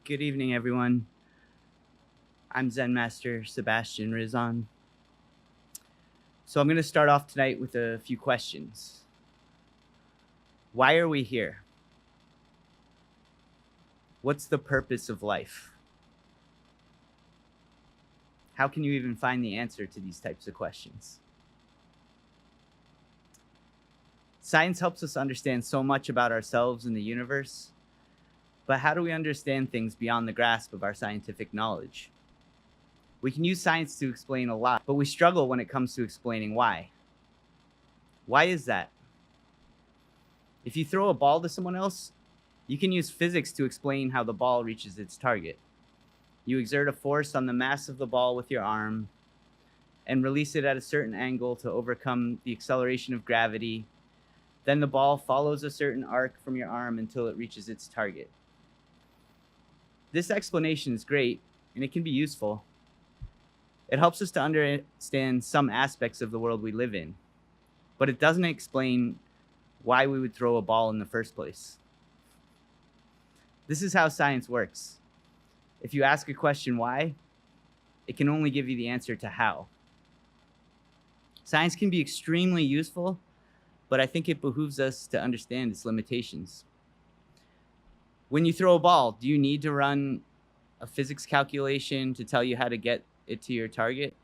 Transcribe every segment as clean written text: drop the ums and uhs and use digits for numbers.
Good evening, everyone. I'm Zen Master Sebastian Rizan. So, I'm going to start off tonight with a few questions. Why are we here? What's the purpose of life? How can you even find the answer to these types of questions? Science helps us understand so much about ourselves and the universe, but how do we understand things beyond the grasp of our scientific knowledge? We can use science to explain a lot, but we struggle when it comes to explaining why. Why is that? If you throw a ball to someone else, you can use physics to explain how the ball reaches its target. You exert a force on the mass of the ball with your arm and release it at a certain angle to overcome the acceleration of gravity. Then the ball follows a certain arc from your arm until it reaches its target. This explanation is great, and it can be useful. It helps us to understand some aspects of the world we live in, but it doesn't explain why we would throw a ball in the first place. This is how science works. If you ask a question why, it can only give you the answer to how. Science can be extremely useful, but I think it behooves us to understand its limitations. When you throw a ball, do you need to run a physics calculation to tell you how to get it to your target?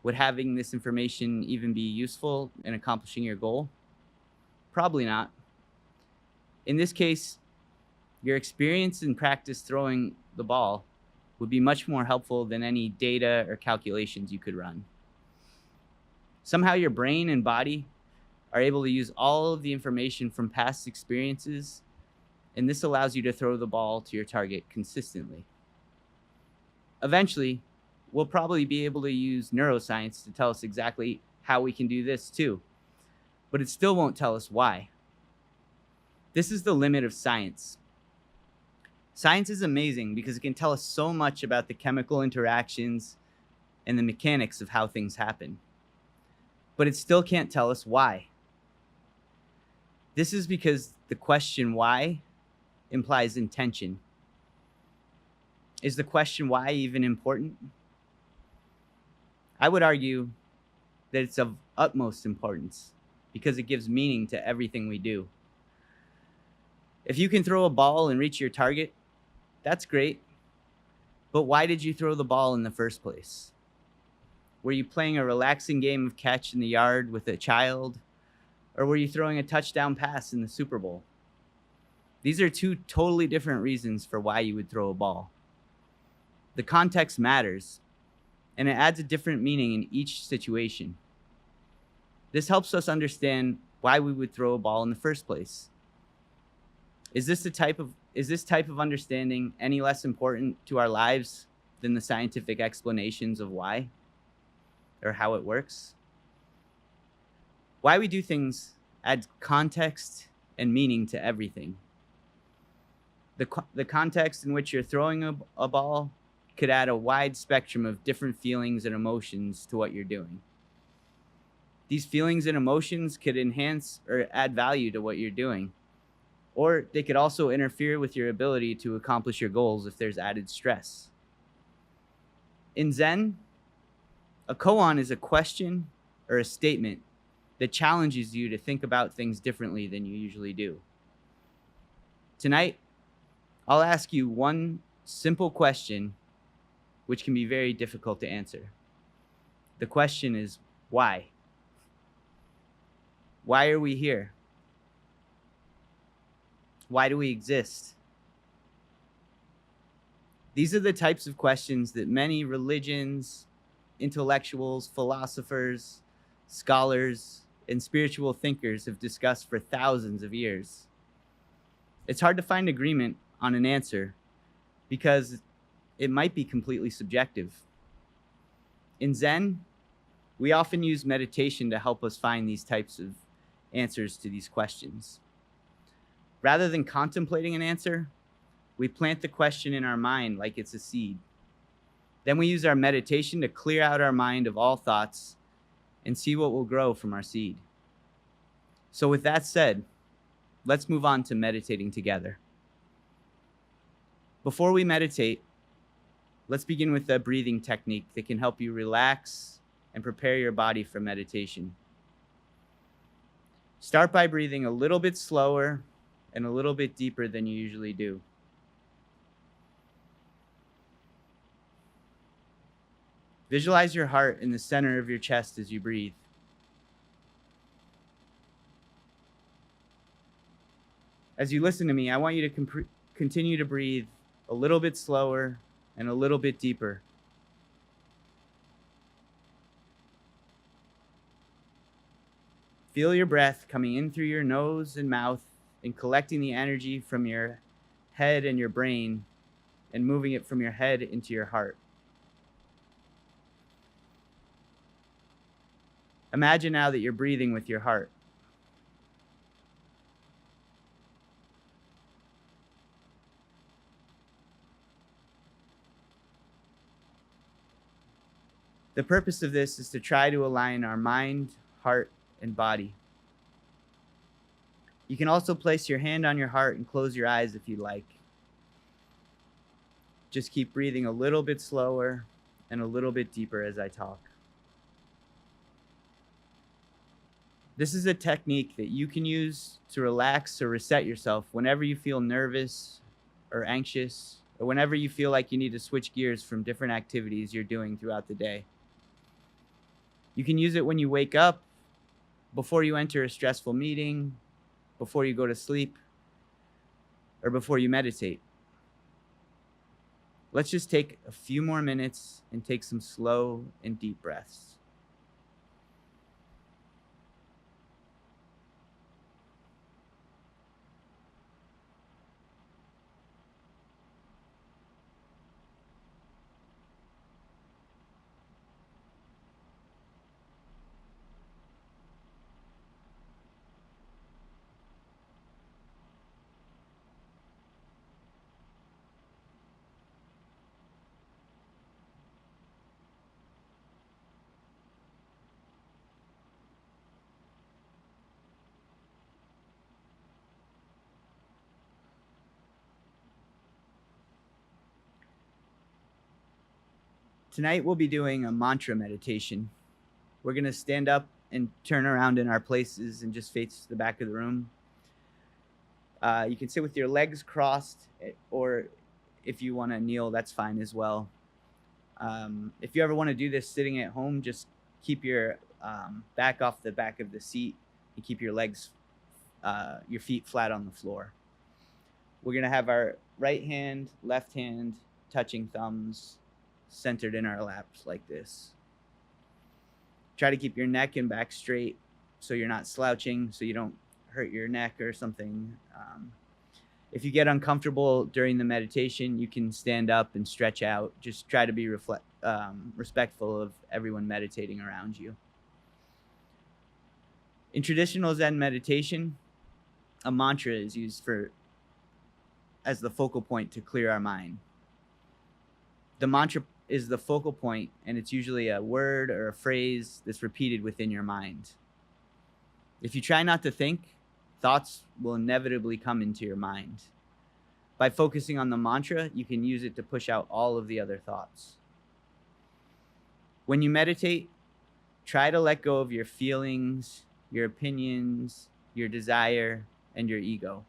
Would having this information even be useful in accomplishing your goal? Probably not. In this case, your experience and practice throwing the ball would be much more helpful than any data or calculations you could run. Somehow your brain and body are able to use all of the information from past experiences, and this allows you to throw the ball to your target consistently. Eventually, we'll probably be able to use neuroscience to tell us exactly how we can do this too, but it still won't tell us why. This is the limit of science. Science is amazing because it can tell us so much about the chemical interactions and the mechanics of how things happen, but it still can't tell us why. This is because the question why implies intention. Is the question why even important? I would argue that it's of utmost importance because it gives meaning to everything we do. If you can throw a ball and reach your target, that's great. But why did you throw the ball in the first place? Were you playing a relaxing game of catch in the yard with a child? Or were you throwing a touchdown pass in the Super Bowl? These are two totally different reasons for why you would throw a ball. The context matters, and it adds a different meaning in each situation. This helps us understand why we would throw a ball in the first place. Is this type of understanding any less important to our lives than the scientific explanations of why or how it works? Why we do things adds context and meaning to everything. The context in which you're throwing a ball could add a wide spectrum of different feelings and emotions to what you're doing. These feelings and emotions could enhance or add value to what you're doing, or they could also interfere with your ability to accomplish your goals if there's added stress. In Zen, a koan is a question or a statement that challenges you to think about things differently than you usually do. Tonight, I'll ask you one simple question which can be very difficult to answer. The question is, why? Why are we here? Why do we exist? These are the types of questions that many religions, intellectuals, philosophers, scholars, and spiritual thinkers have discussed for thousands of years. It's hard to find agreement on an answer because it might be completely subjective. In Zen, we often use meditation to help us find these types of answers to these questions. Rather than contemplating an answer, we plant the question in our mind like it's a seed. Then we use our meditation to clear out our mind of all thoughts and see what will grow from our seed. So with that said, let's move on to meditating together. Before we meditate, let's begin with a breathing technique that can help you relax and prepare your body for meditation. Start by breathing a little bit slower and a little bit deeper than you usually do. Visualize your heart in the center of your chest as you breathe. As you listen to me, I want you to continue to breathe a little bit slower and a little bit deeper. Feel your breath coming in through your nose and mouth and collecting the energy from your head and your brain and moving it from your head into your heart. Imagine now that you're breathing with your heart. The purpose of this is to try to align our mind, heart, and body. You can also place your hand on your heart and close your eyes if you like. Just keep breathing a little bit slower and a little bit deeper as I talk. This is a technique that you can use to relax or reset yourself whenever you feel nervous or anxious, or whenever you feel like you need to switch gears from different activities you're doing throughout the day. You can use it when you wake up, before you enter a stressful meeting, before you go to sleep, or before you meditate. Let's just take a few more minutes and take some slow and deep breaths. Tonight we'll be doing a mantra meditation. We're going to stand up and turn around in our places and just face the back of the room. You can sit with your legs crossed, or if you want to kneel, that's fine as well. If you ever want to do this sitting at home, just keep your back off the back of the seat and keep your legs, your feet flat on the floor. We're going to have our right hand, left hand touching thumbs, centered in our laps like this. Try to keep your neck and back straight so you're not slouching, so you don't hurt your neck or something. If you get uncomfortable during the meditation, you can stand up and stretch out. Just try to be respectful of everyone meditating around you. In traditional Zen meditation, a mantra is used as the focal point to clear our mind. The mantra is the focal point, and it's usually a word or a phrase that's repeated within your mind. If you try not to think, thoughts will inevitably come into your mind. By focusing on the mantra, you can use it to push out all of the other thoughts. When you meditate, try to let go of your feelings, your opinions, your desire, and your ego.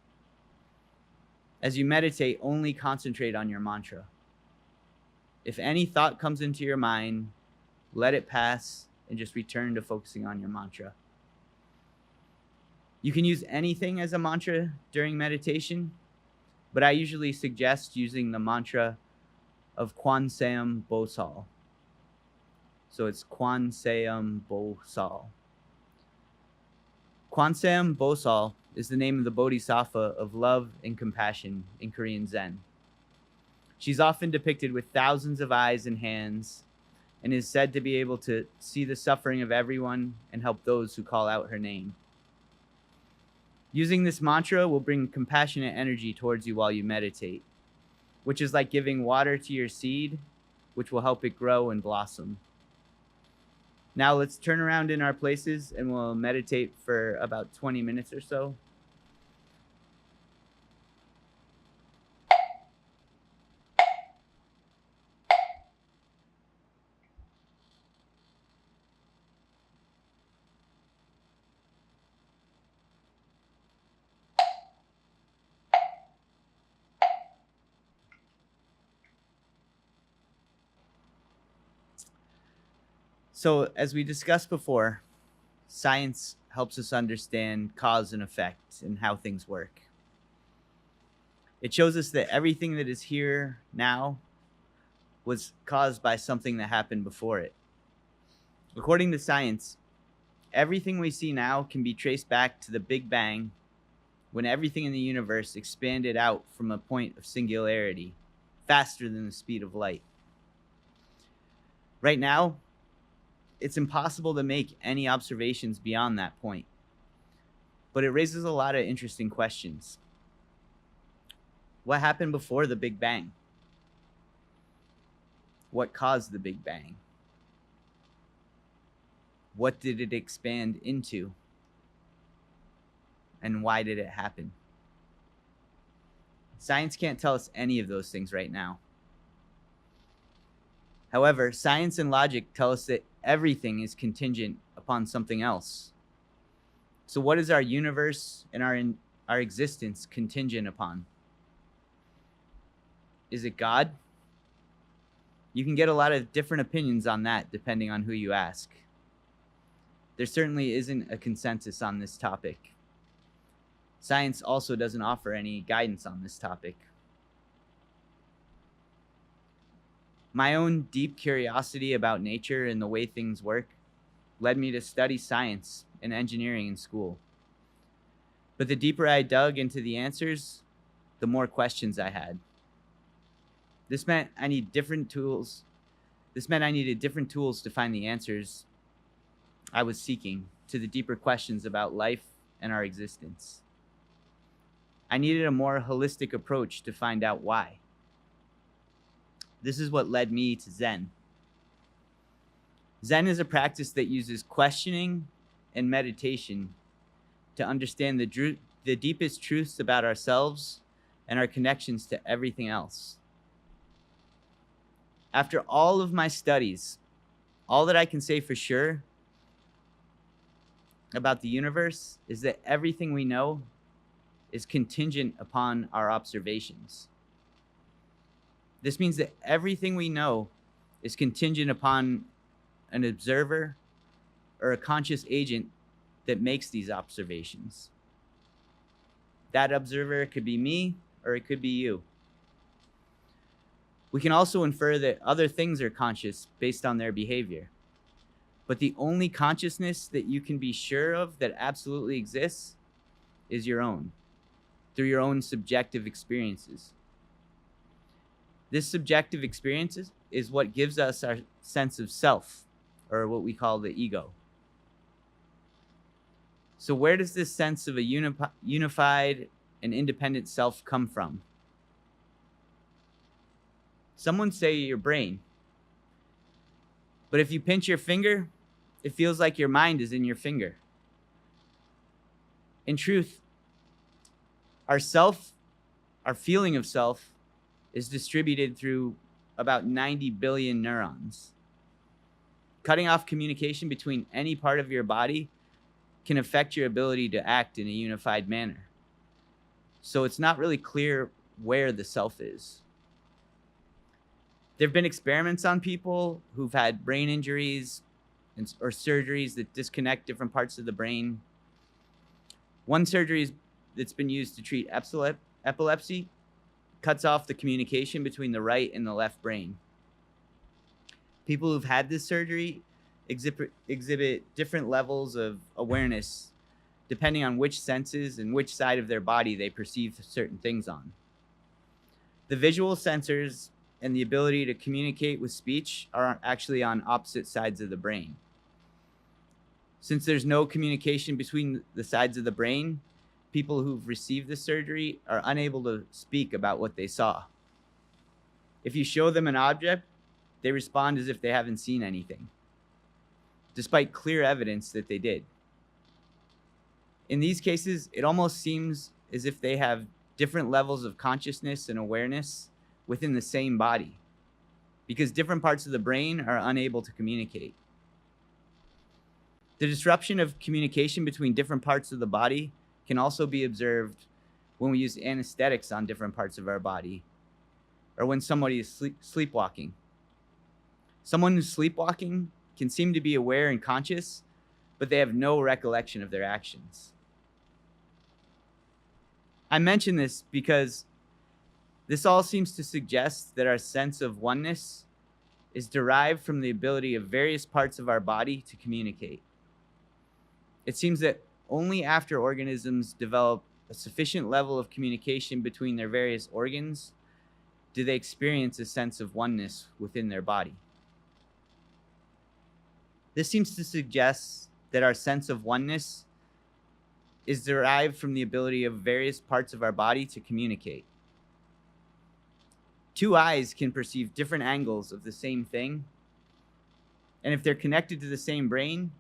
As you meditate, only concentrate on your mantra. If any thought comes into your mind, let it pass and just return to focusing on your mantra. You can use anything as a mantra during meditation, but I usually suggest using the mantra of Koan Bosal. So it's Koan Bosal. Koan Bosal is the name of the bodhisattva of love and compassion in Korean Zen. She's often depicted with thousands of eyes and hands, and is said to be able to see the suffering of everyone and help those who call out her name. Using this mantra will bring compassionate energy towards you while you meditate, which is like giving water to your seed, which will help it grow and blossom. Now let's turn around in our places and we'll meditate for about 20 minutes or so. So, as we discussed before, science helps us understand cause and effect and how things work. It shows us that everything that is here now was caused by something that happened before it. According to science, everything we see now can be traced back to the Big Bang, when everything in the universe expanded out from a point of singularity faster than the speed of light. Right now, it's impossible to make any observations beyond that point, but it raises a lot of interesting questions. What happened before the Big Bang? What caused the Big Bang? What did it expand into? And why did it happen? Science can't tell us any of those things right now. However, science and logic tell us that everything is contingent upon something else. So what is our universe and our existence contingent upon? Is it God? You can get a lot of different opinions on that depending on who you ask. There certainly isn't a consensus on this topic. Science also doesn't offer any guidance on this topic. My own deep curiosity about nature and the way things work led me to study science and engineering in school. But the deeper I dug into the answers, the more questions I had. This meant I needed different tools to find the answers I was seeking to the deeper questions about life and our existence. I needed a more holistic approach to find out why. This is what led me to Zen. Zen is a practice that uses questioning and meditation to understand the deepest truths about ourselves and our connections to everything else. After all of my studies, all that I can say for sure about the universe is that everything we know is contingent upon our observations. This means that everything we know is contingent upon an observer or a conscious agent that makes these observations. That observer could be me or it could be you. We can also infer that other things are conscious based on their behavior. But the only consciousness that you can be sure of that absolutely exists is your own, through your own subjective experiences. This subjective experience is what gives us our sense of self, or what we call the ego. So where does this sense of a unified and independent self come from? Some would say your brain. But if you pinch your finger, it feels like your mind is in your finger. In truth, our self, our feeling of self, is distributed through about 90 billion neurons. Cutting off communication between any part of your body can affect your ability to act in a unified manner. So it's not really clear where the self is. There have been experiments on people who've had brain injuries or surgeries that disconnect different parts of the brain. One surgery that's been used to treat epilepsy cuts off the communication between the right and the left brain. People who've had this surgery exhibit different levels of awareness depending on which senses and which side of their body they perceive certain things on. The visual sensors and the ability to communicate with speech are actually on opposite sides of the brain. Since there's no communication between the sides of the brain, people who've received the surgery are unable to speak about what they saw. If you show them an object, they respond as if they haven't seen anything, despite clear evidence that they did. In these cases, it almost seems as if they have different levels of consciousness and awareness within the same body, because different parts of the brain are unable to communicate. The disruption of communication between different parts of the body can also be observed when we use anesthetics on different parts of our body, or when somebody is sleepwalking. Someone who's sleepwalking can seem to be aware and conscious, but they have no recollection of their actions. I mention this because this all seems to suggest that our sense of oneness is derived from the ability of various parts of our body to communicate. It seems that only after organisms develop a sufficient level of communication between their various organs do they experience a sense of oneness within their body. This seems to suggest that our sense of oneness is derived from the ability of various parts of our body to communicate. Two eyes can perceive different angles of the same thing, and if they're connected to the same brain,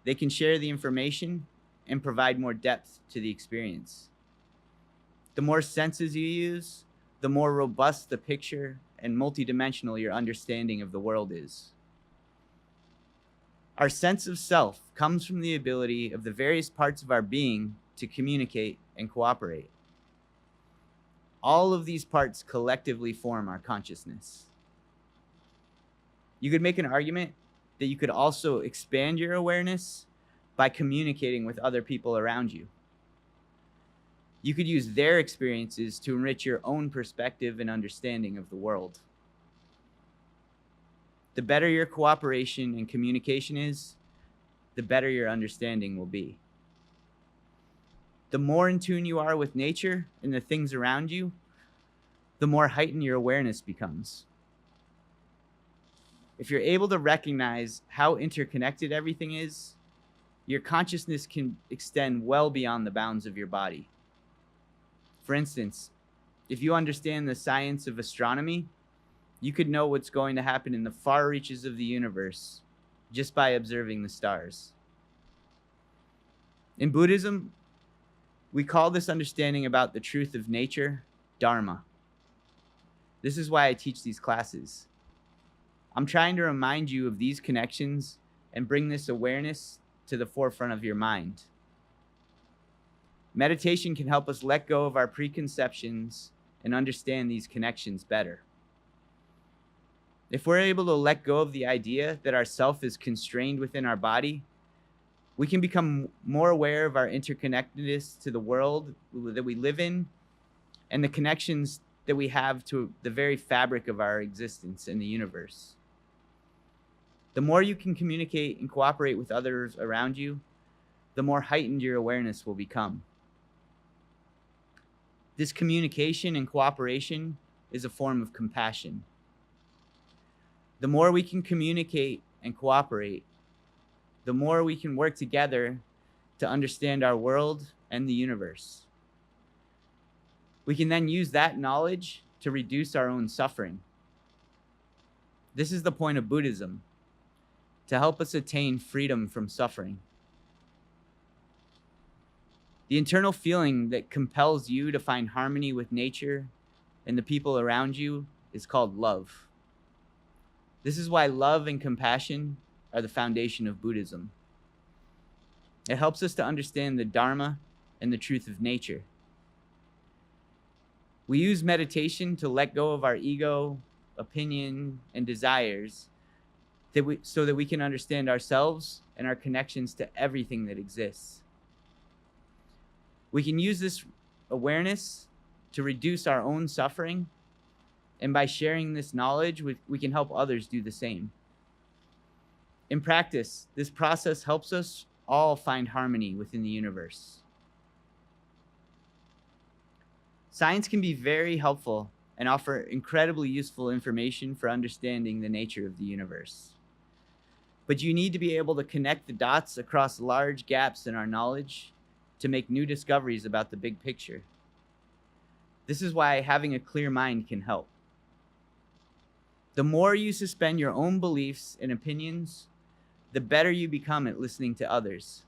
they can share the information and provide more depth to the experience. The more senses you use, the more robust the picture and multidimensional your understanding of the world is. Our sense of self comes from the ability of the various parts of our being to communicate and cooperate. All of these parts collectively form our consciousness. You could make an argument that you could also expand your awareness by communicating with other people around you. You could use their experiences to enrich your own perspective and understanding of the world. The better your cooperation and communication is, the better your understanding will be. The more in tune you are with nature and the things around you, the more heightened your awareness becomes. If you're able to recognize how interconnected everything is, your consciousness can extend well beyond the bounds of your body. For instance, if you understand the science of astronomy, you could know what's going to happen in the far reaches of the universe just by observing the stars. In Buddhism, we call this understanding about the truth of nature Dharma. This is why I teach these classes. I'm trying to remind you of these connections and bring this awareness to the forefront of your mind. Meditation can help us let go of our preconceptions and understand these connections better. If we're able to let go of the idea that our self is constrained within our body, we can become more aware of our interconnectedness to the world that we live in and the connections that we have to the very fabric of our existence in the universe. The more you can communicate and cooperate with others around you, the more heightened your awareness will become. This communication and cooperation is a form of compassion. The more we can communicate and cooperate, the more we can work together to understand our world and the universe. We can then use that knowledge to reduce our own suffering. This is the point of Buddhism, to help us attain freedom from suffering. The internal feeling that compels you to find harmony with nature and the people around you is called love. This is why love and compassion are the foundation of Buddhism. It helps us to understand the Dharma and the truth of nature. We use meditation to let go of our ego, opinion, and desires so that we can understand ourselves and our connections to everything that exists. We can use this awareness to reduce our own suffering, and by sharing this knowledge, we can help others do the same. In practice, this process helps us all find harmony within the universe. Science can be very helpful and offer incredibly useful information for understanding the nature of the universe. But you need to be able to connect the dots across large gaps in our knowledge to make new discoveries about the big picture. This is why having a clear mind can help. The more you suspend your own beliefs and opinions, the better you become at listening to others.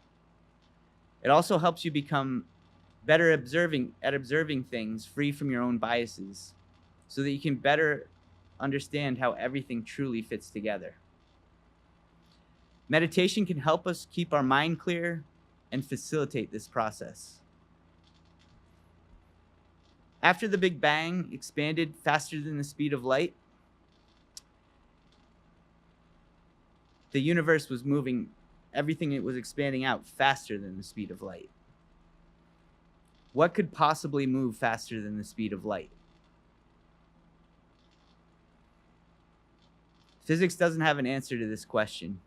It also helps you become better at observing things free from your own biases, so that you can better understand how everything truly fits together. Meditation can help us keep our mind clear and facilitate this process. After the Big Bang expanded faster than the speed of light, the universe was moving, everything it was expanding out faster than the speed of light. What could possibly move faster than the speed of light? Physics doesn't have an answer to this question.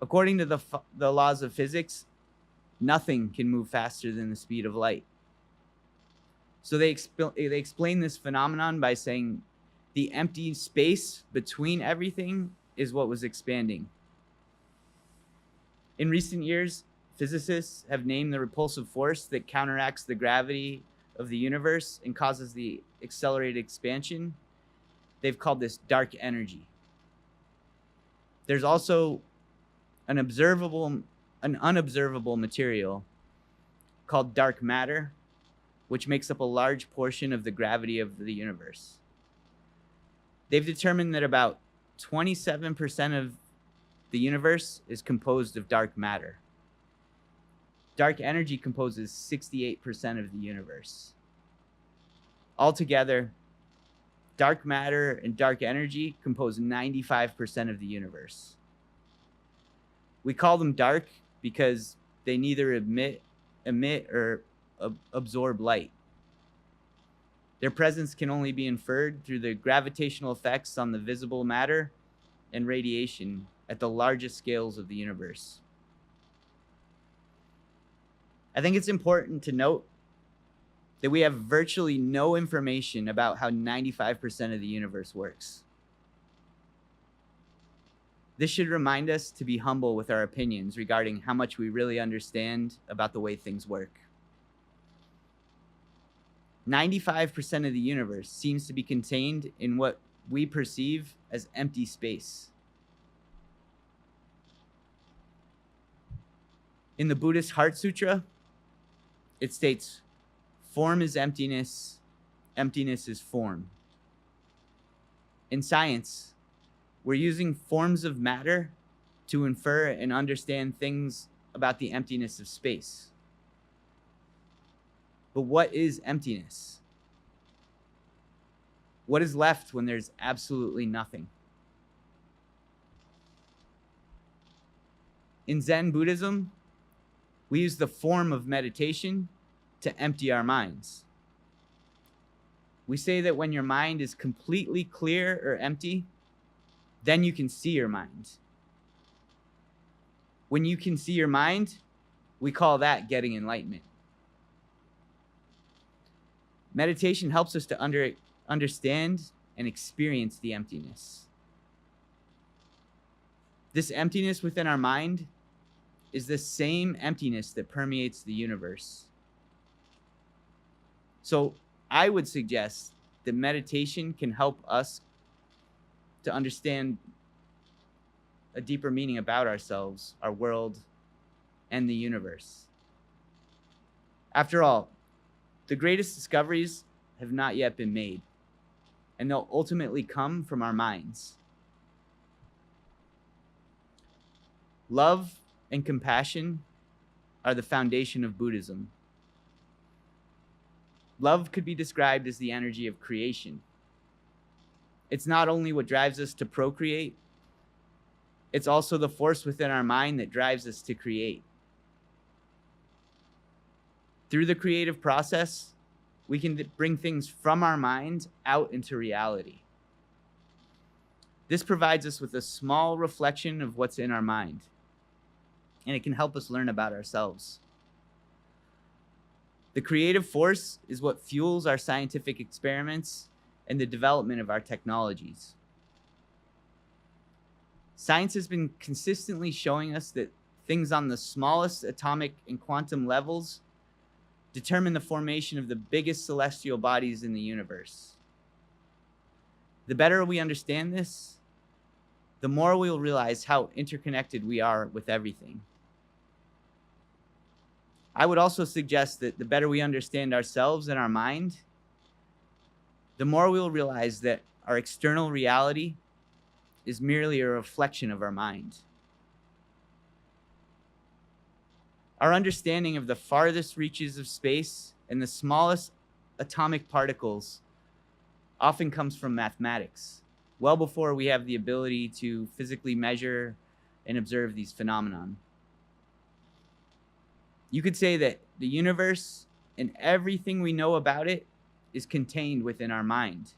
According to the laws of physics, nothing can move faster than the speed of light. So they explain this phenomenon by saying the empty space between everything is what was expanding. In recent years, physicists have named the repulsive force that counteracts the gravity of the universe and causes the accelerated expansion. They've called this dark energy. There's also an unobservable material called dark matter, which makes up a large portion of the gravity of the universe. They've determined that about 27% of the universe is composed of dark matter. Dark energy composes 68% of the universe. Altogether, dark matter and dark energy compose 95% of the universe. We call them dark because they neither emit or absorb light. Their presence can only be inferred through the gravitational effects on the visible matter and radiation at the largest scales of the universe. I think it's important to note that we have virtually no information about how 95% of the universe works. This should remind us to be humble with our opinions regarding how much we really understand about the way things work. 95% of the universe seems to be contained in what we perceive as empty space. In the Buddhist Heart Sutra, it states, "Form is emptiness, emptiness is form." In science, we're using forms of matter to infer and understand things about the emptiness of space. But what is emptiness? What is left when there's absolutely nothing? In Zen Buddhism, we use the form of meditation to empty our minds. We say that when your mind is completely clear or empty, then you can see your mind. When you can see your mind, we call that getting enlightenment. Meditation helps us to understand and experience the emptiness. This emptiness within our mind is the same emptiness that permeates the universe. So I would suggest that meditation can help us to understand a deeper meaning about ourselves, our world, and the universe. After all, the greatest discoveries have not yet been made, and they'll ultimately come from our minds. Love and compassion are the foundation of Buddhism. Love could be described as the energy of creation. It's not only what drives us to procreate, it's also the force within our mind that drives us to create. Through the creative process, we can bring things from our mind out into reality. This provides us with a small reflection of what's in our mind, and it can help us learn about ourselves. The creative force is what fuels our scientific experiments and the development of our technologies. Science has been consistently showing us that things on the smallest atomic and quantum levels determine the formation of the biggest celestial bodies in the universe. The better we understand this, the more we'll realize how interconnected we are with everything. I would also suggest that the better we understand ourselves and our mind, the more we'll realize that our external reality is merely a reflection of our mind. Our understanding of the farthest reaches of space and the smallest atomic particles often comes from mathematics, well before we have the ability to physically measure and observe these phenomenon. You could say that the universe and everything we know about it is contained within our mind,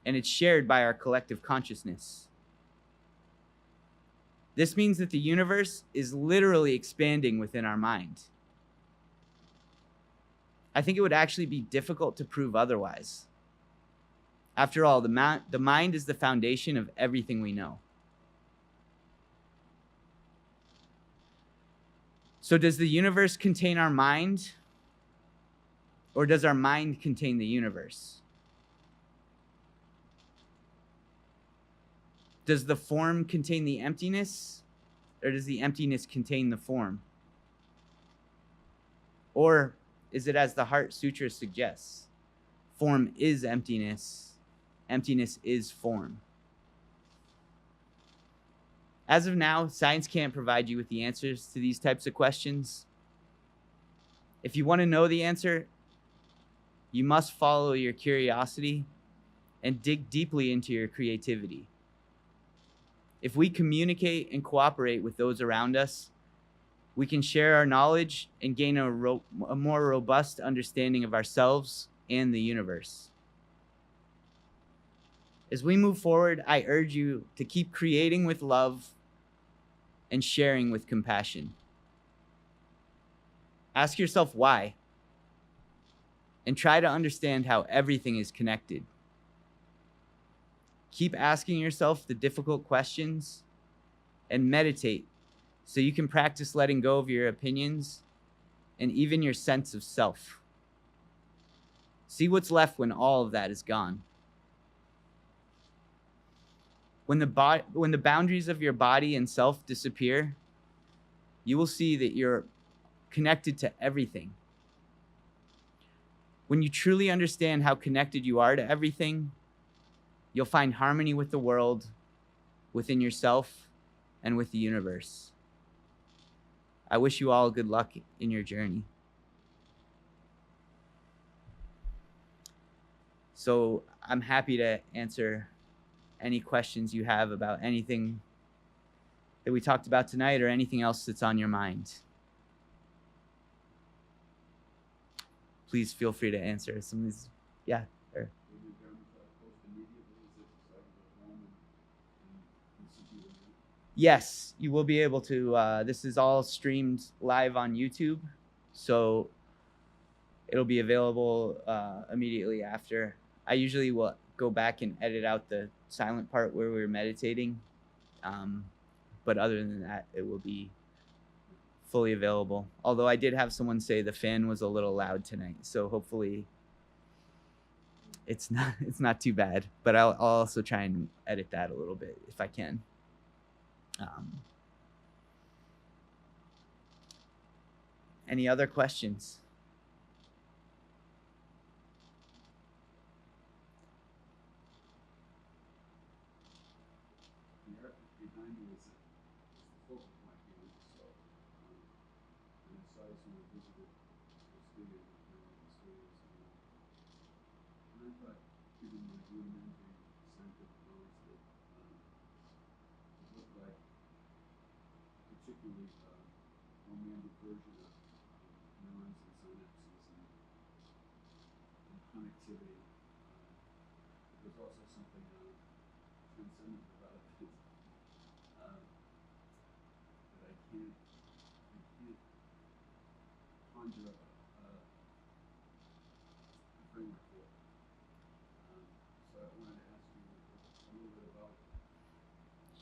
and it's shared by our collective consciousness. This means that the universe is literally expanding within our mind. I think it would actually be difficult to prove otherwise. After all, the mind is the foundation of everything we know. So does the universe contain our mind, or does our mind contain the universe? Does the form contain the emptiness, or does the emptiness contain the form? Or is it as the Heart Sutra suggests, form is emptiness, emptiness is form? As of now, science can't provide you with the answers to these types of questions. If you want to know the answer, you must follow your curiosity and dig deeply into your creativity. If we communicate and cooperate with those around us, we can share our knowledge and gain a more robust understanding of ourselves and the universe. As we move forward, I urge you to keep creating with love and sharing with compassion. Ask yourself why, and try to understand how everything is connected. Keep asking yourself the difficult questions and meditate so you can practice letting go of your opinions and even your sense of self. See what's left when all of that is gone. When the boundaries of your body and self disappear, you will see that you're connected to everything. When you truly understand how connected you are to everything, you'll find harmony with the world, within yourself, and with the universe. I wish you all good luck in your journey. So I'm happy to answer any questions you have about anything that we talked about tonight or anything else that's on your mind. Please feel free to answer some of these. Yeah. Or, yes, you will be able to. This is all streamed live on YouTube, so it'll be available immediately after. I usually will go back and edit out the silent part where we were meditating, but other than that, it will be fully available. Although I did have someone say the fan was a little loud tonight, so hopefully it's not too bad. But I'll also try and edit that a little bit if I can. Any other questions?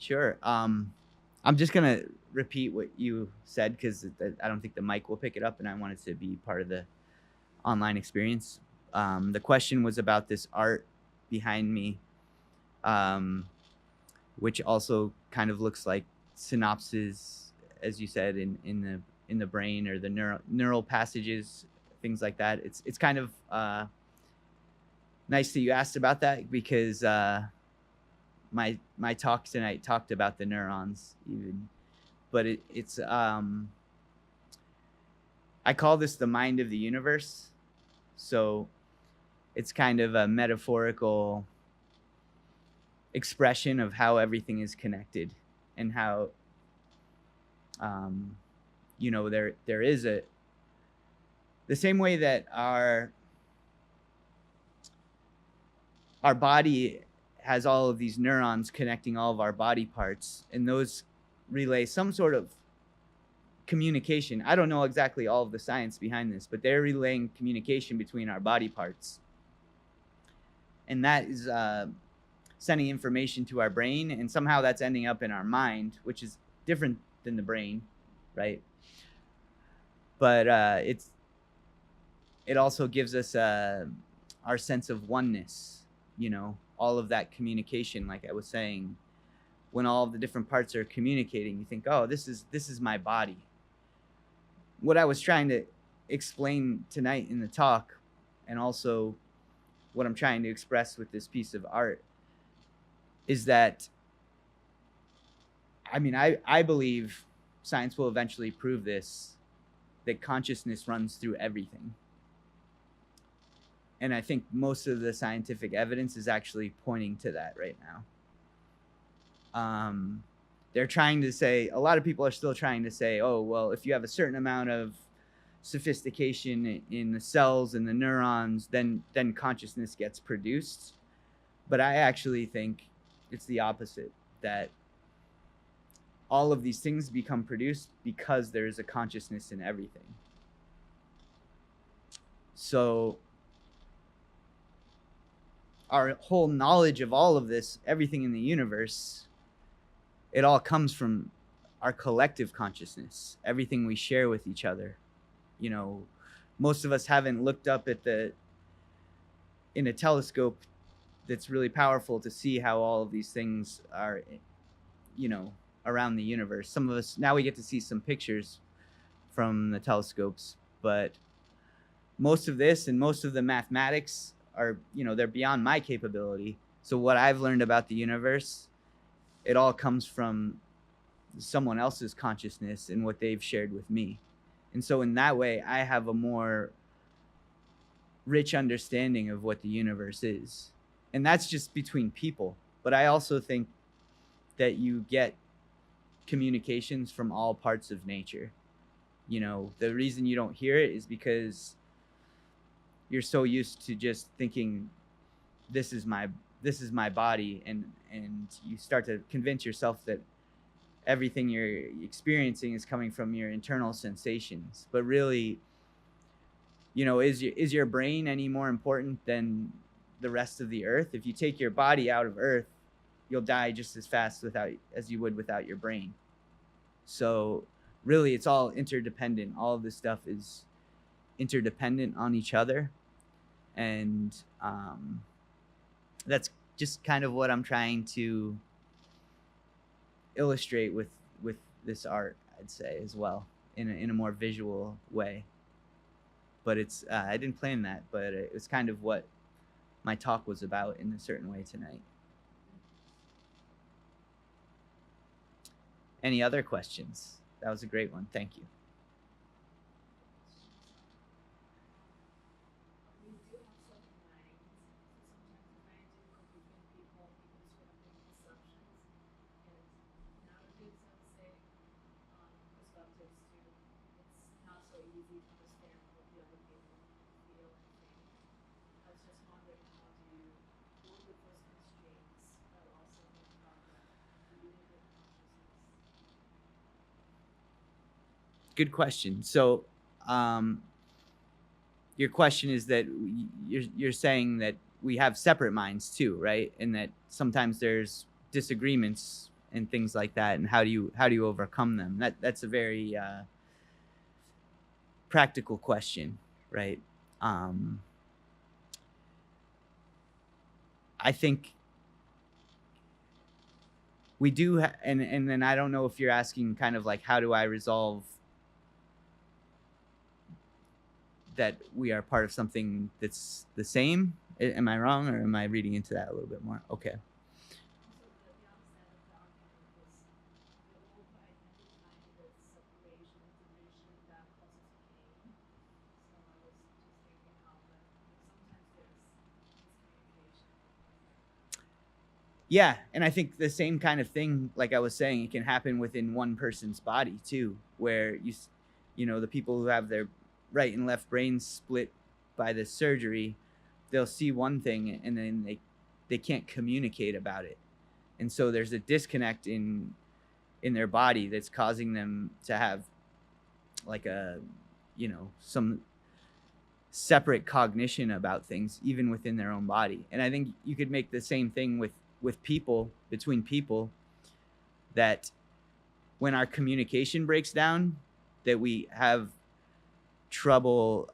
Sure. I'm just gonna repeat what you said because I don't think the mic will pick it up, and I want it to be part of the online experience. The question was about this art behind me, which also kind of looks like synapses, as you said, in the brain, or the neural passages, things like that. It's kind of nice that you asked about that because my talk tonight talked about the neurons even, but it's I call this the mind of the universe. So it's kind of a metaphorical expression of how everything is connected, and how there is the same way that our body has all of these neurons connecting all of our body parts, and those relay some sort of communication. I don't know exactly all of the science behind this, but they're relaying communication between our body parts, and that is sending information to our brain, and somehow that's ending up in our mind, which is different than the brain, right? But it also gives us our sense of oneness, all of that communication. Like I was saying, when all of the different parts are communicating, you think, oh, this is my body. What I was trying to explain tonight in the talk, and also what I'm trying to express with this piece of art, is that, I believe science will eventually prove this, that consciousness runs through everything. And I think most of the scientific evidence is actually pointing to that right now. They're trying to say, a lot of people are still trying to say, oh, well, if you have a certain amount of sophistication in the cells and the neurons, then consciousness gets produced. But I actually think it's the opposite, that all of these things become produced because there is a consciousness in everything. So our whole knowledge of all of this, everything in the universe, it all comes from our collective consciousness, everything we share with each other. Most of us haven't looked up in a telescope that's really powerful to see how all of these things are, around the universe. Some of us, now we get to see some pictures from the telescopes, but most of this and most of the mathematics are, they're beyond my capability. So what I've learned about the universe, it all comes from someone else's consciousness and what they've shared with me. And so in that way, I have a more rich understanding of what the universe is. And that's just between people. But I also think that you get communications from all parts of nature. The reason you don't hear it is because you're so used to just thinking, this is my body, and you start to convince yourself that everything you're experiencing is coming from your internal sensations. But really, is your brain any more important than the rest of the earth? If you take your body out of earth, you'll die just as fast as you would without your brain. So really, it's all interdependent. All of this stuff is interdependent on each other. And that's just kind of what I'm trying to illustrate with this art, I'd say, as well, in a more visual way. But it's I didn't plan that, but it was kind of what my talk was about in a certain way tonight. Any other questions? That was a great one. Thank you. Good question. So, your question is that you're saying that we have separate minds too, right? And that sometimes there's disagreements and things like that. And how do you overcome them? That's a very practical question, right? I think we do, and then I don't know if you're asking kind of like, how do I resolve that we are part of something that's the same? Am I wrong, or am I reading into that a little bit more? Okay. Yeah, and I think the same kind of thing, like I was saying, it can happen within one person's body too, where you know, the people who have their right and left brains split by this surgery, they'll see one thing and then they can't communicate about it, and so there's a disconnect in their body that's causing them to have like a, you know, some separate cognition about things even within their own body. And I think you could make the same thing with people, between people, that when our communication breaks down, that we have trouble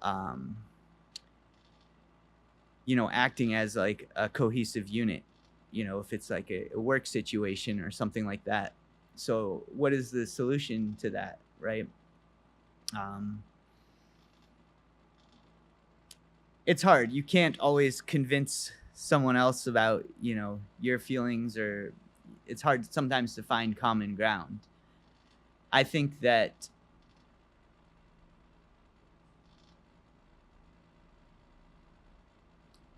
you know, acting as like a cohesive unit, you know, if it's like a work situation or something like that. So what is the solution to that, right? It's hard. You can't always convince someone else about, you know, your feelings, or it's hard sometimes to find common ground. I think that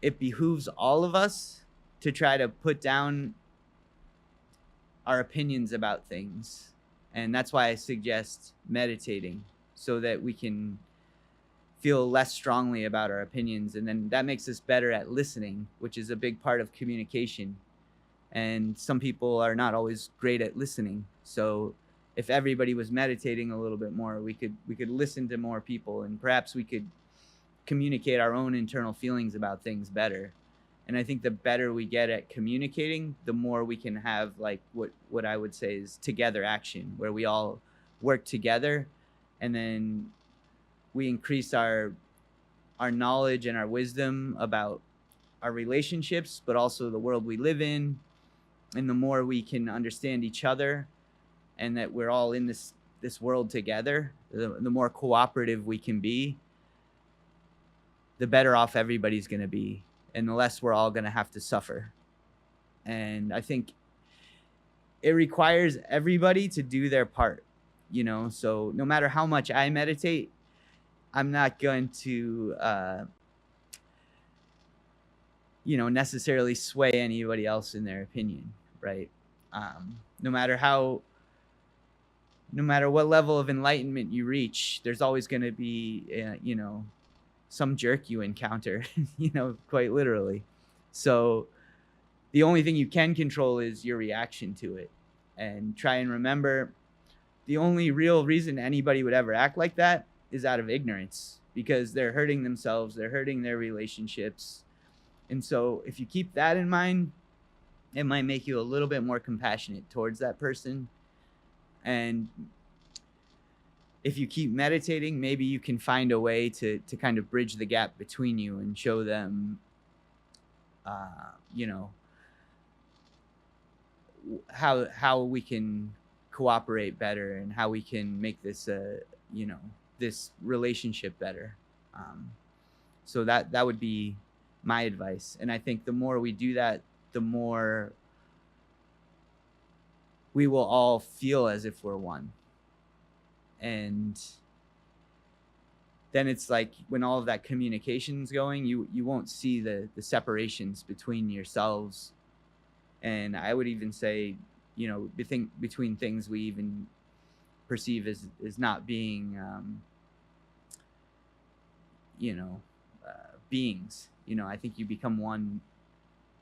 it behooves all of us to try to put down our opinions about things. And that's why I suggest meditating, so that we can feel less strongly about our opinions. And then that makes us better at listening, which is a big part of communication. And some people are not always great at listening. So if everybody was meditating a little bit more, we could listen to more people, and perhaps we could communicate our own internal feelings about things better. And I think the better we get at communicating, the more we can have like what I would say is together action, where we all work together, and then we increase our knowledge and our wisdom about our relationships, but also the world we live in. And the more we can understand each other, and that we're all in this world together, the more cooperative we can be, the better off everybody's going to be, and the less we're all going to have to suffer. And I think it requires everybody to do their part, you know. So no matter how much I meditate, I'm not going to you know, necessarily sway anybody else in their opinion, right? No matter what level of enlightenment you reach, there's always going to be you know, some jerk you encounter, you know, quite literally. So the only thing you can control is your reaction to it. And try and remember, the only real reason anybody would ever act like that is out of ignorance, because they're hurting themselves, they're hurting their relationships. And so if you keep that in mind, it might make you a little bit more compassionate towards that person. And if you keep meditating, maybe you can find a way to kind of bridge the gap between you and show them, you know, how we can cooperate better, and how we can make this, you know, this relationship better. So that would be my advice. And I think the more we do that, the more we will all feel as if we're one. And then it's like when all of that communication's going, you won't see the separations between yourselves. And I would even say, you know, between things we even perceive as not being, you know, beings. You know, I think you become one.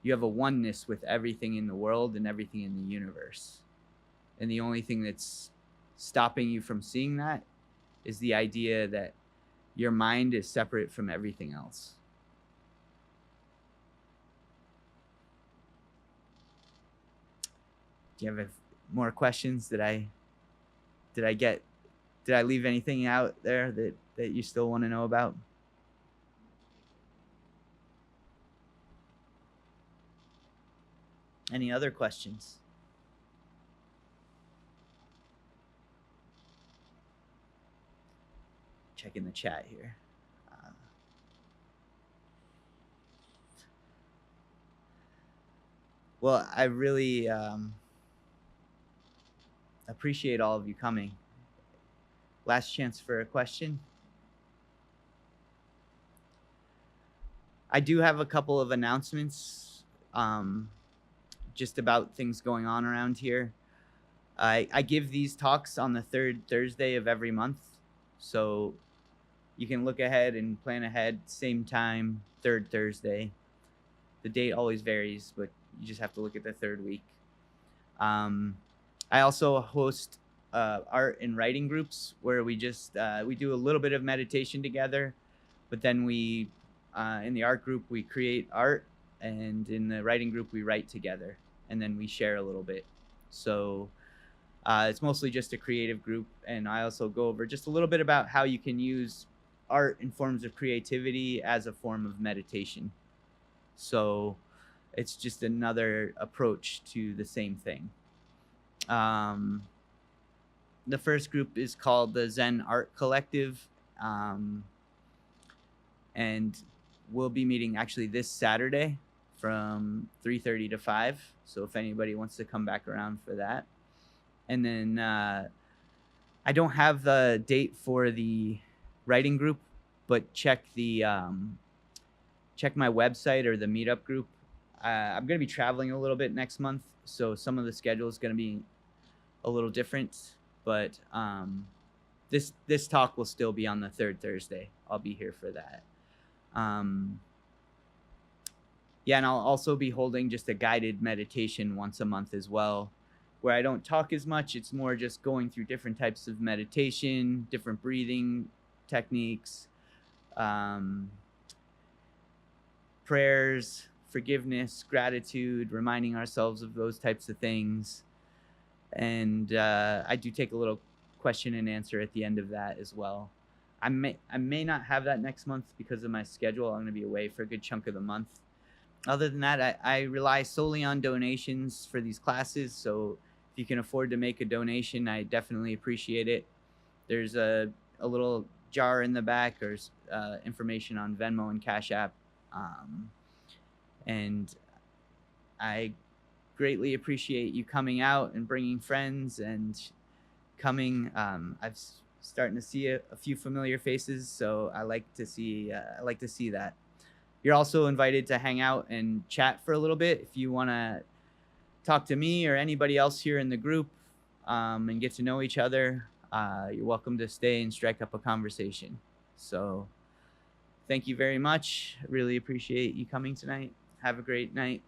You have a oneness with everything in the world and everything in the universe. And the only thing that's stopping you from seeing that is the idea that your mind is separate from everything else. Do you have more questions? Did I leave anything out there that you still want to know about? Any other questions? Checking the chat here. Well, I really appreciate all of you coming. Last chance for a question. I do have a couple of announcements just about things going on around here. I give these talks on the third Thursday of every month, so you can look ahead and plan ahead. Same time, third Thursday. The date always varies, but you just have to look at the third week. I also host art and writing groups where we do a little bit of meditation together, but then we in the art group we create art, and in the writing group we write together, and then we share a little bit. So it's mostly just a creative group, and I also go over just a little bit about how you can use art and forms of creativity as a form of meditation. So it's just another approach to the same thing. The first group is called the ZEN Art Collective, and we'll be meeting actually this Saturday from 3:30 to 5. So if anybody wants to come back around for that. And then I don't have the date for the writing group, but check my website or the meetup group. I'm going to be traveling a little bit next month, so some of the schedule is going to be a little different. But this talk will still be on the third Thursday. I'll be here for that. Yeah, and I'll also be holding just a guided meditation once a month as well, where I don't talk as much. It's more just going through different types of meditation, different breathing techniques, prayers, forgiveness, gratitude, reminding ourselves of those types of things. And I do take a little question and answer at the end of that as well. I may not have that next month because of my schedule. I'm going to be away for a good chunk of the month. Other than that, I rely solely on donations for these classes. So if you can afford to make a donation, I definitely appreciate it. There's a little jar in the back, or information on Venmo and Cash App. And I greatly appreciate you coming out and bringing friends and coming. I've starting to see a few familiar faces, so I like to see that. You're also invited to hang out and chat for a little bit if you want to talk to me or anybody else here in the group, and get to know each other. You're welcome to stay and strike up a conversation. So thank you very much. I really appreciate you coming tonight. Have a great night.